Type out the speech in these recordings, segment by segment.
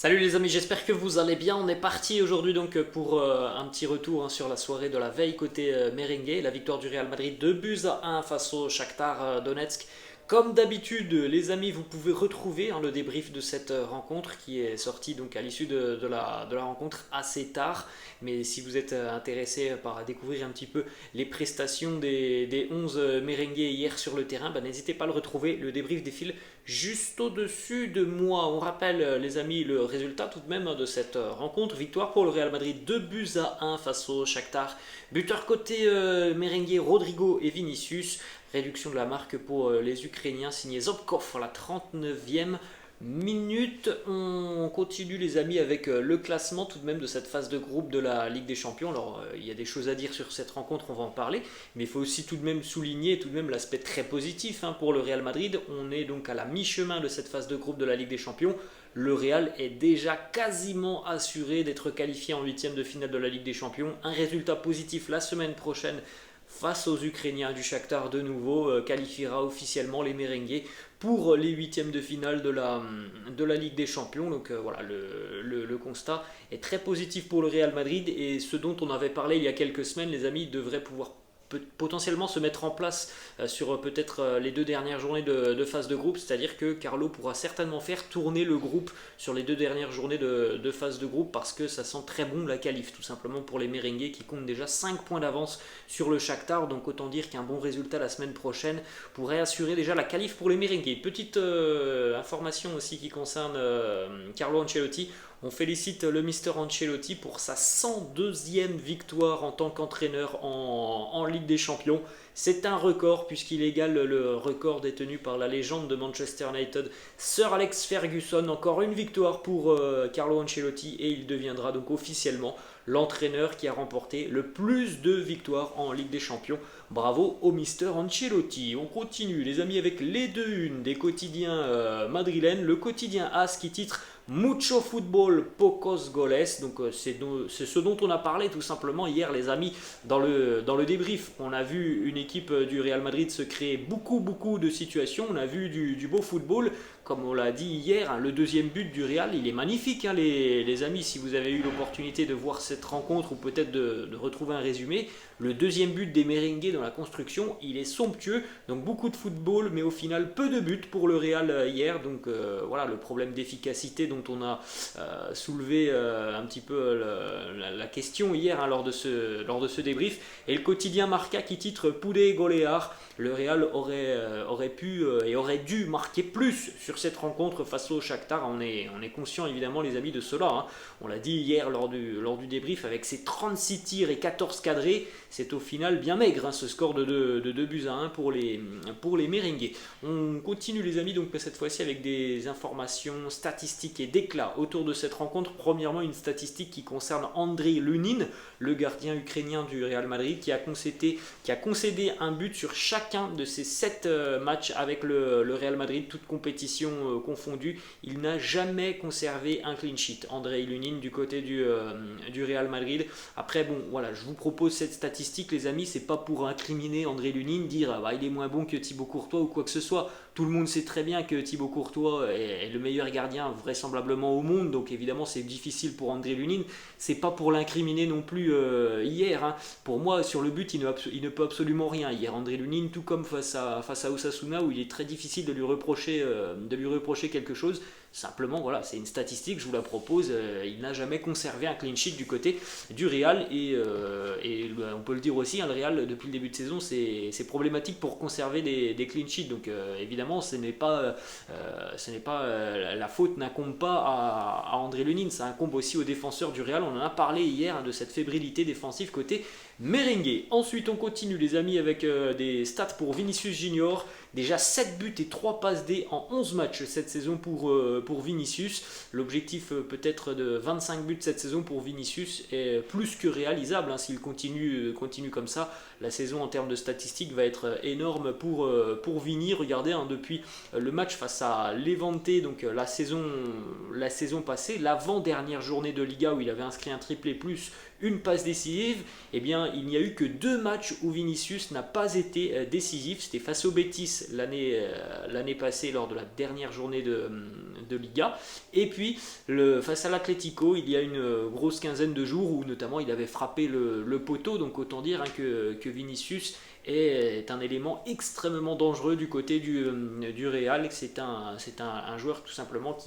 Salut les amis, j'espère que vous allez bien. On est parti aujourd'hui donc pour un petit retour sur la soirée de la veille côté merengue, la victoire du Real Madrid 2 buts à 1 face au Shakhtar Donetsk. Comme d'habitude, les amis, vous pouvez retrouver le débrief de cette rencontre qui est sorti donc à l'issue de la rencontre assez tard. Mais si vous êtes intéressé par découvrir un petit peu les prestations des 11 merengues hier sur le terrain, n'hésitez pas à le retrouver. Le débrief défile juste au-dessus de moi. On rappelle, les amis, le résultat tout de même de cette rencontre. Victoire pour le Real Madrid, 2 buts à 1 face au Shakhtar. Buteur côté merengue, Rodrigo et Vinicius. Réduction de la marque pour les Ukrainiens, signé Zobkov à la 39e minute. On continue les amis avec le classement tout de même de cette phase de groupe de la Ligue des Champions. Alors il y a des choses à dire sur cette rencontre, on va en parler, mais il faut aussi tout de même souligner tout de même l'aspect très positif pour le Real Madrid. On est donc à la mi-chemin de cette phase de groupe de la Ligue des Champions. Le Real est déjà quasiment assuré d'être qualifié en huitième de finale de la Ligue des Champions. Un résultat positif la semaine prochaine face aux Ukrainiens du Shakhtar de nouveau qualifiera officiellement les merengues pour les huitièmes de finale de la Ligue des Champions. Donc voilà, le constat est très positif pour le Real Madrid et ce dont on avait parlé il y a quelques semaines, les amis, devraient pouvoir potentiellement se mettre en place sur peut-être les deux dernières journées de phase de groupe, c'est-à-dire que Carlo pourra certainement faire tourner le groupe sur les deux dernières journées de phase de groupe parce que ça sent très bon la qualif, tout simplement pour les merengues qui comptent déjà 5 points d'avance sur le Shakhtar, donc autant dire qu'un bon résultat la semaine prochaine pourrait assurer déjà la qualif pour les merengues. Petite information aussi qui concerne Carlo Ancelotti. On félicite le Mister Ancelotti pour sa 102e victoire en tant qu'entraîneur en Ligue des Champions. C'est un record puisqu'il égale le record détenu par la légende de Manchester United, Sir Alex Ferguson. Encore une victoire pour Carlo Ancelotti et il deviendra donc officiellement l'entraîneur qui a remporté le plus de victoires en Ligue des Champions. Bravo au Mister Ancelotti. On continue les amis avec les deux unes des quotidiens madrilènes. Le quotidien AS qui titre Mucho football, pocos goles. Donc c'est ce dont on a parlé tout simplement hier les amis dans le débrief. On a vu une équipe du Real Madrid se créer beaucoup de situations. On a vu du beau football. Comme on l'a dit hier, le deuxième but du Real, il est magnifique les amis. Si vous avez eu l'opportunité de voir cette rencontre ou peut-être de retrouver un résumé, le deuxième but des merengues dans la construction, il est somptueux. Donc beaucoup de football, mais au final peu de buts pour le Real hier. Donc voilà le problème d'efficacité dont on a soulevé un petit peu la question hier lors de ce débrief. Et le quotidien Marca qui titre Poulet Golear. Le Real aurait pu et aurait dû marquer plus sur cette rencontre face au Shakhtar. On est conscient évidemment les amis de cela. On l'a dit hier lors du débrief, avec ses 36 tirs et 14 cadrés, c'est au final bien maigre ce score de 2 buts à 1 pour les merengues. On continue les amis donc cette fois-ci avec des informations statistiques et d'éclat autour de cette rencontre. Premièrement, une statistique qui concerne Andrei Lunin, le gardien ukrainien du Real Madrid, qui a concédé un but sur chacun de ses 7 matchs avec le Real Madrid, toutes compétitions confondues. Il n'a jamais conservé un clean sheet, Andrei Lunin, du côté du Real Madrid. Après, bon, voilà, je vous propose cette statistique, les amis, c'est pas pour incriminer Andrei Lunin, dire il est moins bon que Thibaut Courtois ou quoi que ce soit. Tout le monde sait très bien que Thibaut Courtois est le meilleur gardien vraisemblablement au monde, donc évidemment c'est difficile pour Andrei Lunin. C'est pas pour l'incriminer non plus hier. Pour moi, sur le but, il ne peut absolument rien. Hier, Andrei Lunin, tout comme face à Osasuna, où il est très difficile de lui reprocher quelque chose. Simplement, voilà, c'est une statistique, je vous la propose. Il n'a jamais conservé un clean sheet du côté du Real. Et on peut le dire aussi, le Real, depuis le début de saison, c'est problématique pour conserver des clean sheets. Donc évidemment, la faute n'incombe pas à André Lunin, ça incombe aussi aux défenseurs du Real. On en a parlé hier de cette fébrilité défensive côté merengue. Ensuite, on continue les amis avec des stats pour Vinicius Junior. Déjà 7 buts et 3 passes D en 11 matchs cette saison pour Vinicius. L'objectif peut-être de 25 buts cette saison pour Vinicius est plus que réalisable s'il continue comme ça. La saison en termes de statistiques va être énorme pour Vini. Regardez, depuis le match face à Levante, donc la saison passée, l'avant-dernière journée de Liga où il avait inscrit un triplé plus une passe décisive, eh bien il n'y a eu que 2 matchs où Vinicius n'a pas été décisif. C'était face au Betis l'année passée lors de la dernière journée de Liga. Et puis face à l'Atlético, il y a une grosse quinzaine de jours où notamment il avait frappé le poteau, donc autant dire que Vinicius est un élément extrêmement dangereux du côté du Real. C'est un joueur tout simplement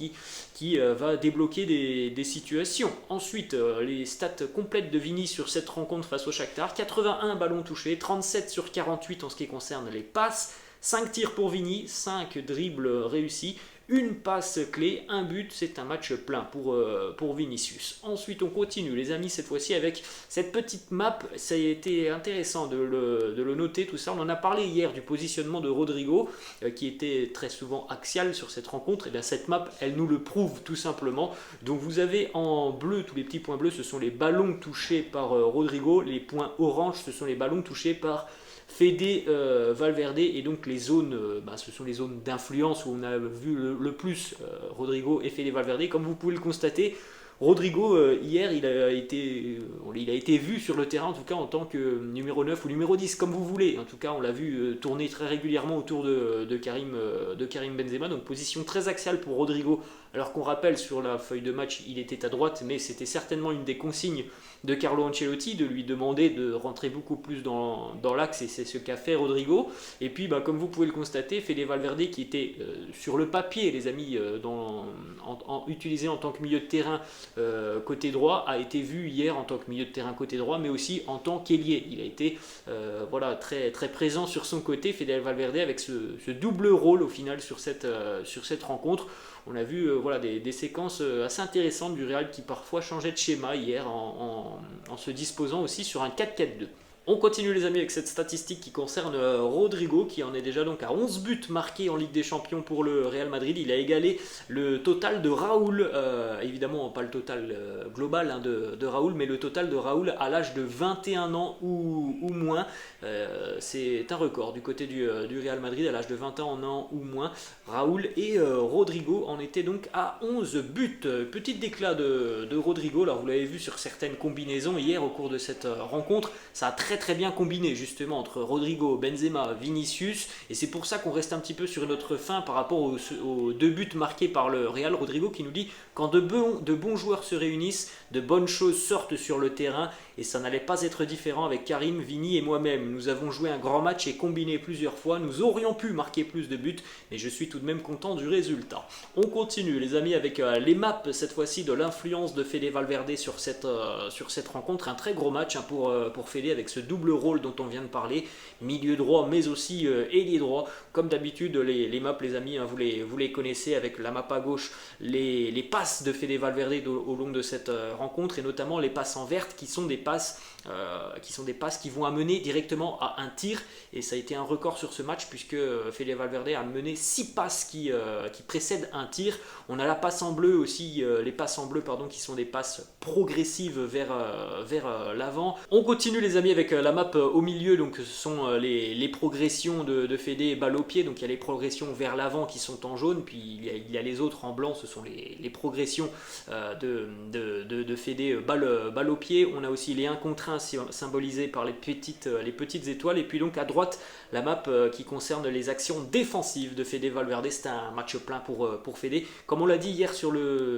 qui va débloquer des situations. Ensuite, les stats complètes de Vini sur cette rencontre face au Shakhtar: 81 ballons touchés, 37 sur 48 en ce qui concerne les passes, 5 tirs pour Vini, 5 dribbles réussis, une passe clé, un but. C'est un match plein pour Vinicius. Ensuite on continue les amis, cette fois-ci avec cette petite map. Ça a été intéressant de le noter tout ça. On en a parlé hier du positionnement de Rodrigo qui était très souvent axial sur cette rencontre. Et bien cette map elle nous le prouve tout simplement. Donc vous avez en bleu, tous les petits points bleus ce sont les ballons touchés par Rodrigo, les points orange ce sont les ballons touchés par Fede Valverde, et donc les zones, ce sont les zones d'influence où on a vu le plus Rodrigo et Fede Valverde. Comme vous pouvez le constater, Rodrigo, hier, il a été vu sur le terrain, en tout cas en tant que numéro 9 ou numéro 10, comme vous voulez. En tout cas, on l'a vu tourner très régulièrement autour de Karim Benzema, donc position très axiale pour Rodrigo. Alors qu'on rappelle, sur la feuille de match, il était à droite, mais c'était certainement une des consignes de Carlo Ancelotti, de lui demander de rentrer beaucoup plus dans l'axe, et c'est ce qu'a fait Rodrigo. Et puis, comme vous pouvez le constater, Fede Valverde, qui était sur le papier, les amis, utilisé en tant que milieu de terrain côté droit, a été vu hier en tant que milieu de terrain côté droit, mais aussi en tant qu'ailier. Il a été très, très présent sur son côté, Fede Valverde, avec ce double rôle au final sur cette rencontre. On a vu des séquences assez intéressantes du Real qui parfois changeait de schéma hier en se disposant aussi sur un 4-4-2. On continue les amis avec cette statistique qui concerne Rodrigo, qui en est déjà donc à 11 buts marqués en Ligue des Champions pour le Real Madrid. Il a égalé le total de Raoul, évidemment pas le total global de Raoul, mais le total de Raoul à l'âge de 21 ans ou moins. C'est un record du côté du Real Madrid, à l'âge de 21 ans ou moins. Raoul et Rodrigo en étaient donc à 11 buts. Petit déclat de Rodrigo, alors vous l'avez vu sur certaines combinaisons hier au cours de cette rencontre, ça a très bien combiné justement entre Rodrigo, Benzema, Vinicius, et c'est pour ça qu'on reste un petit peu sur notre fin par rapport aux 2 buts marqués par le Real. Rodrigo qui nous dit: quand de bons joueurs se réunissent, de bonnes choses sortent sur le terrain, et ça n'allait pas être différent avec Karim, Vini et moi-même. Nous avons joué un grand match et combiné plusieurs fois, nous aurions pu marquer plus de buts, mais je suis tout de même content du résultat. On continue les amis avec les maps, cette fois-ci de l'influence de Fede Valverde sur cette rencontre. Un très gros match pour Fede, avec ce double rôle dont on vient de parler, milieu droit mais aussi ailier droit. Comme d'habitude les maps les amis, vous les connaissez, avec la map à gauche, les passes de Fede Valverde au long de cette rencontre, et notamment les passes en verte qui sont des passes qui vont amener directement à un tir, et ça a été un record sur ce match puisque Fede Valverde a mené 6 passes qui précèdent un tir. On a la passe en bleu aussi, les passes en bleu qui sont des passes progressives vers l'avant. On continue les amis avec la map au milieu, donc ce sont les progressions de Fede balle au pied, donc il y a les progressions vers l'avant qui sont en jaune, puis il y a les autres en blanc, ce sont les progressions de Fede balle au pied. On a aussi les 1 contre 1 symbolisés par les petites étoiles, et puis donc à droite la map qui concerne les actions défensives de Fede Valverde. C'était un match plein pour Fede. Comme on l'a dit hier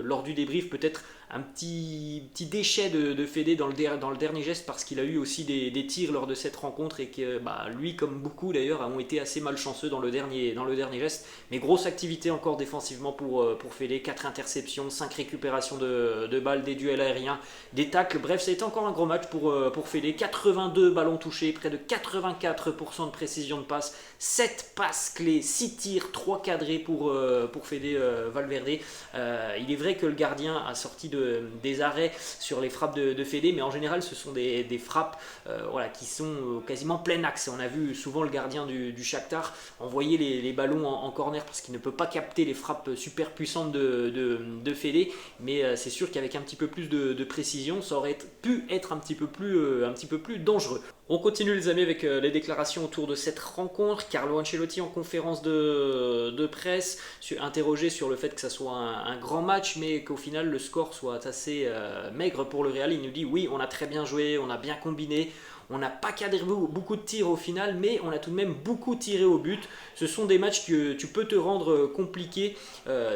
lors du débrief, peut-être un petit déchet de Fede dans le dernier geste, parce qu'il a eu aussi des tirs lors de cette rencontre, et que lui comme beaucoup d'ailleurs ont été assez malchanceux dans le dernier geste. Mais grosse activité encore défensivement pour Fede, 4 interceptions, 5 récupérations de balles, des duels aériens, des tacles. Bref, ça a été encore un gros match pour Fede. 82 ballons touchés, près de 84% de précision de passe, 7 passes clés, 6 tirs, 3 cadrés pour Fede Valverde. Il est vrai que le gardien a sorti des arrêts sur les frappes de Fede, mais en général ce sont des frappes qui sont quasiment plein axe. On a vu souvent le gardien du Shakhtar envoyer les ballons en corner parce qu'il ne peut pas capter les frappes super puissantes de Fede, mais c'est sûr qu'avec un petit peu plus de précision, ça aurait pu être un petit peu plus dangereux. On continue les amis avec les déclarations autour de cette rencontre. Carlo Ancelotti en conférence de presse, interrogé sur le fait que ça soit un grand match, mais qu'au final le score soit assez maigre pour le Real. Il nous dit: oui, on a très bien joué, on a bien combiné, On n'a pas cadré beaucoup de tirs au final, mais on a tout de même beaucoup tiré au but. Ce sont des matchs que tu peux te rendre compliqués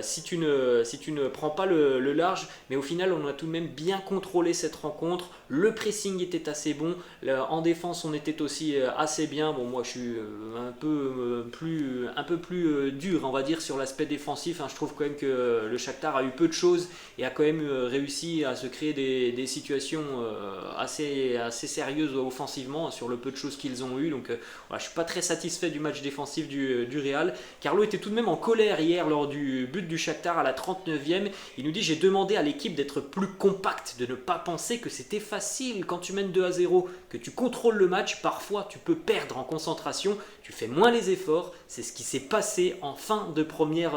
si tu ne prends pas le large, mais au final on a tout de même bien contrôlé cette rencontre. Le pressing était assez bon, en défense on était aussi assez bien. Bon, moi je suis un peu plus dur, on va dire, sur l'aspect défensif, hein. Je trouve quand même que le Shakhtar a eu peu de choses et a quand même réussi à se créer des situations assez sérieuses offensivement sur le peu de choses qu'ils ont eu. Donc voilà, je suis pas très satisfait du match défensif du Real. Carlo était tout de même en colère hier lors du but du Shakhtar à la 39e. Il nous dit: j'ai demandé à l'équipe d'être plus compacte, de ne pas penser que c'était facile quand tu mènes 2-0, que tu contrôles le match, parfois tu peux perdre en concentration, tu fais moins les efforts. C'est ce qui s'est passé en fin de première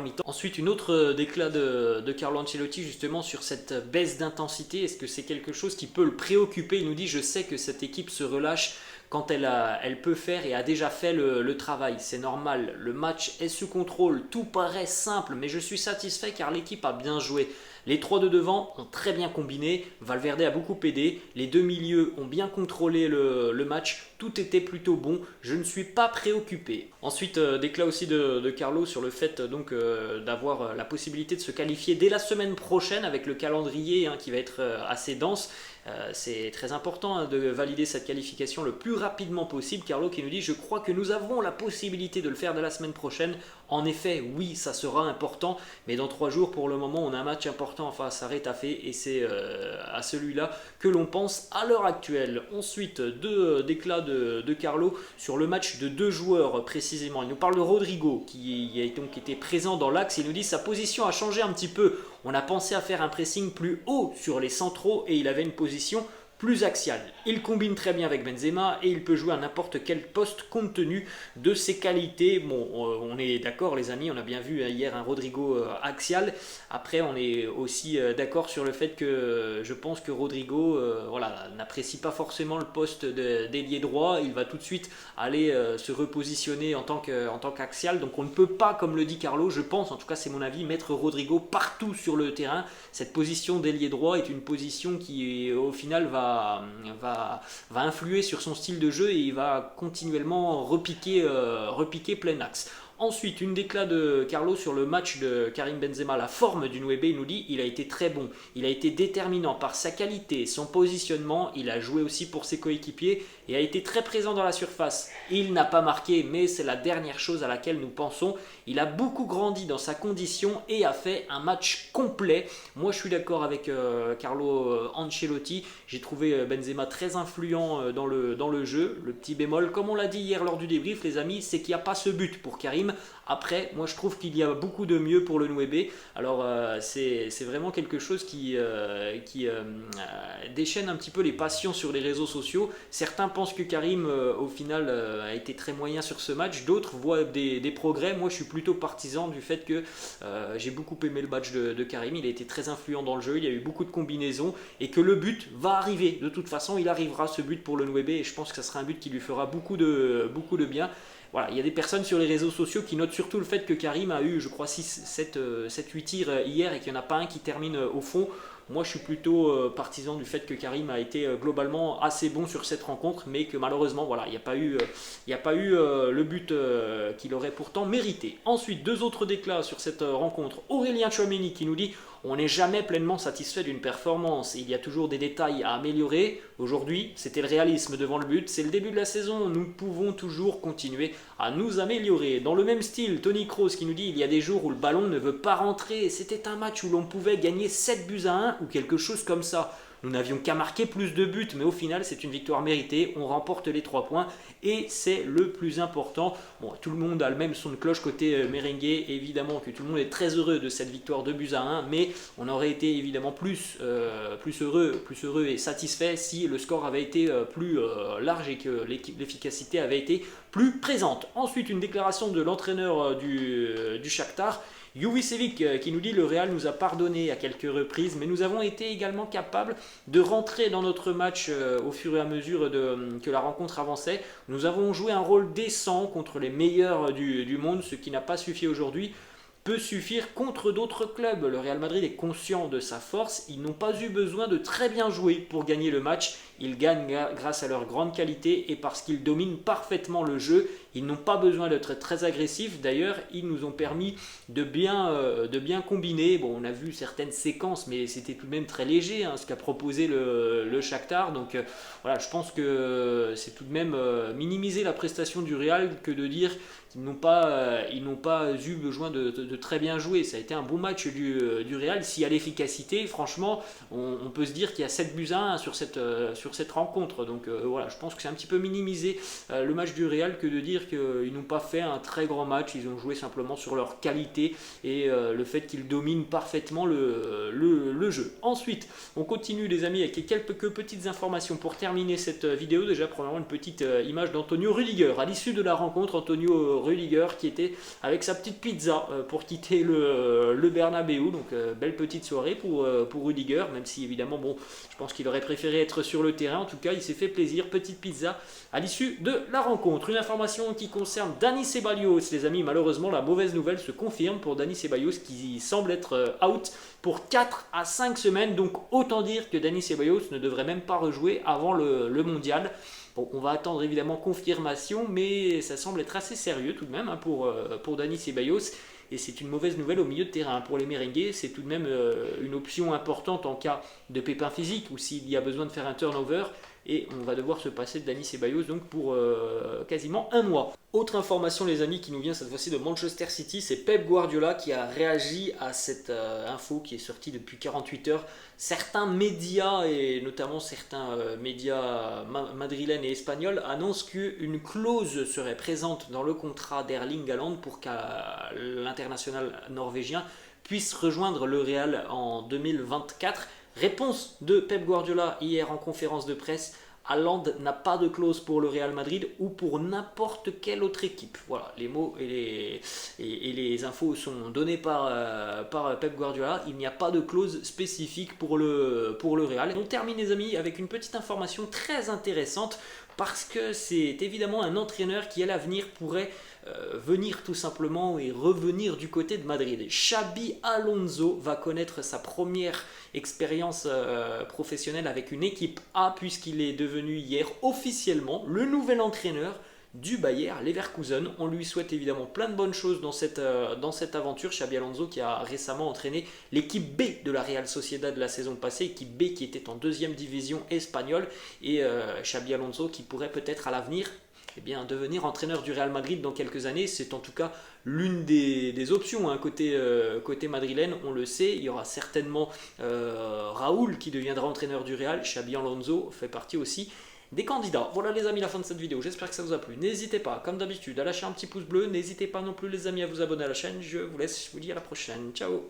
mi-temps. Ensuite, une autre déclat de Carlo Ancelotti justement sur cette baisse d'intensité. Est-ce que c'est quelque chose qui peut le préoccuper? Il nous dit: je sais que cette équipe se relâche quand elle peut faire et a déjà fait le travail. C'est normal, le match est sous contrôle, tout paraît simple, mais je suis satisfait car l'équipe a bien joué. Les trois de devant ont très bien combiné, Valverde a beaucoup aidé, les deux milieux ont bien contrôlé le match, tout était plutôt bon, je ne suis pas préoccupé. Ensuite, déclat aussi de Carlo sur le fait donc d'avoir la possibilité de se qualifier dès la semaine prochaine avec le calendrier qui va être assez dense. C'est très important de valider cette qualification le plus rapidement possible. Carlo qui nous dit: je crois que nous avons la possibilité de le faire dès la semaine prochaine. En effet, oui, ça sera important, mais dans 3 jours pour le moment on a un match important face à Retafe et c'est à celui-là que l'on pense à l'heure actuelle. Ensuite, deux déclats de Carlo sur le match de 2 joueurs précisément. Il nous parle de Rodrigo qui a donc été présent dans l'axe. Il nous dit: sa position a changé un petit peu. On a pensé à faire un pressing plus haut sur les centraux et il avait une position plus axiale. Il combine très bien avec Benzema et il peut jouer à n'importe quel poste compte tenu de ses qualités. Bon, on est d'accord les amis, on a bien vu hier un Rodrigo axial. Après, on est aussi d'accord sur le fait que je pense que Rodrigo n'apprécie pas forcément le poste d'ailier droit. Il va tout de suite aller se repositionner en tant qu'axial. Donc on ne peut pas, comme le dit Carlo, je pense, en tout cas c'est mon avis, mettre Rodrigo partout sur le terrain. Cette position d'ailier droit est une position qui au final va influer sur son style de jeu et il va continuellement repiquer plein axe. Ensuite, une déclat de Carlo sur le match de Karim Benzema, la forme du Nueve. Il nous dit: il a été très bon, il a été déterminant par sa qualité, son positionnement, il a joué aussi pour ses coéquipiers et a été très présent dans la surface. Il n'a pas marqué, mais c'est la dernière chose à laquelle nous pensons. Il a beaucoup grandi dans sa condition et a fait un match complet. Moi je suis d'accord avec Carlo Ancelotti, j'ai trouvé Benzema très influent dans le jeu. Le petit bémol, comme on l'a dit hier lors du débrief les amis, c'est qu'il n'y a pas ce but pour Karim. Après, moi je trouve qu'il y a beaucoup de mieux pour le Nueve. Alors c'est vraiment quelque chose qui déchaîne un petit peu les passions sur les réseaux sociaux. Certains pensent que Karim au final a été très moyen sur ce match, d'autres voient des progrès. Moi je suis plutôt partisan du fait que j'ai beaucoup aimé le match de Karim. Il a été très influent dans le jeu, il y a eu beaucoup de combinaisons et que le but va arriver. De toute façon il arrivera ce but pour le Nueve et je pense que ça sera un but qui lui fera beaucoup de bien. Voilà, il y a des personnes sur les réseaux sociaux qui notent surtout le fait que Karim a eu, je crois, 7, 8 tirs hier et qu'il n'y en a pas un qui termine au fond. Moi, je suis plutôt partisan du fait que Karim a été globalement assez bon sur cette rencontre, mais que malheureusement, voilà, il n'y a pas eu le but qu'il aurait pourtant mérité. Ensuite, 2 autres déclats sur cette rencontre. Aurélien Tchouaméni qui nous dit: on n'est jamais pleinement satisfait d'une performance, il y a toujours des détails à améliorer. Aujourd'hui, c'était le réalisme devant le but, c'est le début de la saison, nous pouvons toujours continuer à nous améliorer. Dans le même style, Tony Kroos qui nous dit: il y a des jours où le ballon ne veut pas rentrer, c'était un match où l'on pouvait gagner 7-1 ou quelque chose comme ça. Nous n'avions qu'à marquer plus de buts, mais au final, c'est une victoire méritée. On remporte les 3 points et c'est le plus important. Bon, tout le monde a le même son de cloche côté merengue. Évidemment que tout le monde est très heureux de cette victoire 2-1, mais on aurait été évidemment plus heureux et satisfait si le score avait été plus large et que l'efficacité avait été plus présente. Ensuite, une déclaration de l'entraîneur du Shakhtar, Juvicevic, qui nous dit: le Real nous a pardonné à quelques reprises, mais nous avons été également capables de rentrer dans notre match au fur et à mesure que la rencontre avançait. Nous avons joué un rôle décent contre les meilleurs du monde, ce qui n'a pas suffi aujourd'hui. peut suffire contre d'autres clubs. Le Real Madrid est conscient de sa force, ils n'ont pas eu besoin de très bien jouer pour gagner le match, ils gagnent grâce à leur grande qualité et parce qu'ils dominent parfaitement le jeu. Ils n'ont pas besoin d'être très agressifs, d'ailleurs ils nous ont permis de bien combiner. Bon, on a vu certaines séquences mais c'était tout de même très léger ce qu'a proposé le Shakhtar, donc voilà, je pense que c'est tout de même minimiser la prestation du Real que de dire qu'ils n'ont pas eu besoin de très bien jouer. Ça a été un bon match du Real. S'il y a l'efficacité, franchement, on peut se dire qu'il y a 7 buts à 1 sur cette rencontre. Donc voilà, je pense que c'est un petit peu minimiser le match du Real que de dire qu'ils n'ont pas fait un très grand match. Ils ont joué simplement sur leur qualité et le fait qu'ils dominent parfaitement le jeu. Ensuite, on continue les amis avec quelques petites informations pour terminer cette vidéo. Déjà, premièrement, une petite image d'Antonio Rüdiger. À l'issue de la rencontre, Antonio Rüdiger qui était avec sa petite pizza pour quitter le Bernabeu. Donc belle petite soirée pour Rüdiger, même si évidemment bon, je pense qu'il aurait préféré être sur le terrain. En tout cas, il s'est fait plaisir, petite pizza à l'issue de la rencontre. Une information qui concerne Dani Ceballos, les amis. Malheureusement, la mauvaise nouvelle se confirme pour Dani Ceballos qui semble être out pour 4 à 5 semaines. Donc autant dire que Dani Ceballos ne devrait même pas rejouer avant le mondial. Bon, on va attendre évidemment confirmation, mais ça semble être assez sérieux tout de même pour Dani Ceballos. Et c'est une mauvaise nouvelle au milieu de terrain. Pour les merengues, c'est tout de même une option importante en cas de pépin physique ou s'il y a besoin de faire un turnover. Et on va devoir se passer de Dani Ceballos donc pour quasiment un mois. Autre information les amis qui nous vient cette fois-ci de Manchester City, c'est Pep Guardiola qui a réagi à cette info qui est sortie depuis 48 heures. Certains médias et notamment certains médias madrilènes et espagnols annoncent qu'une clause serait présente dans le contrat d'Erling Haaland pour que l'international norvégien puisse rejoindre le Real en 2024. Réponse de Pep Guardiola hier en conférence de presse: Haaland n'a pas de clause pour le Real Madrid ou pour n'importe quelle autre équipe. Voilà, les mots et les infos sont donnés par Pep Guardiola. Il n'y a pas de clause spécifique pour le Real. On termine les amis avec une petite information très intéressante parce que c'est évidemment un entraîneur qui à l'avenir pourrait venir tout simplement et revenir du côté de Madrid. Xabi Alonso va connaître sa première expérience professionnelle avec une équipe A puisqu'il est devenu hier officiellement le nouvel entraîneur du Bayer Leverkusen. On lui souhaite évidemment plein de bonnes choses dans cette aventure. Xabi Alonso qui a récemment entraîné l'équipe B de la Real Sociedad de la saison passée, équipe B qui était en deuxième division espagnole, et Xabi Alonso qui pourrait peut-être à l'avenir devenir entraîneur du Real Madrid dans quelques années. C'est en tout cas l'une des options côté madrilène, on le sait. Il y aura certainement Raúl qui deviendra entraîneur du Real. Xabi Alonso fait partie aussi des candidats. Voilà les amis, la fin de cette vidéo, j'espère que ça vous a plu. N'hésitez pas comme d'habitude à lâcher un petit pouce bleu, n'hésitez pas non plus les amis à vous abonner à la chaîne. Je vous laisse, je vous dis à la prochaine, ciao.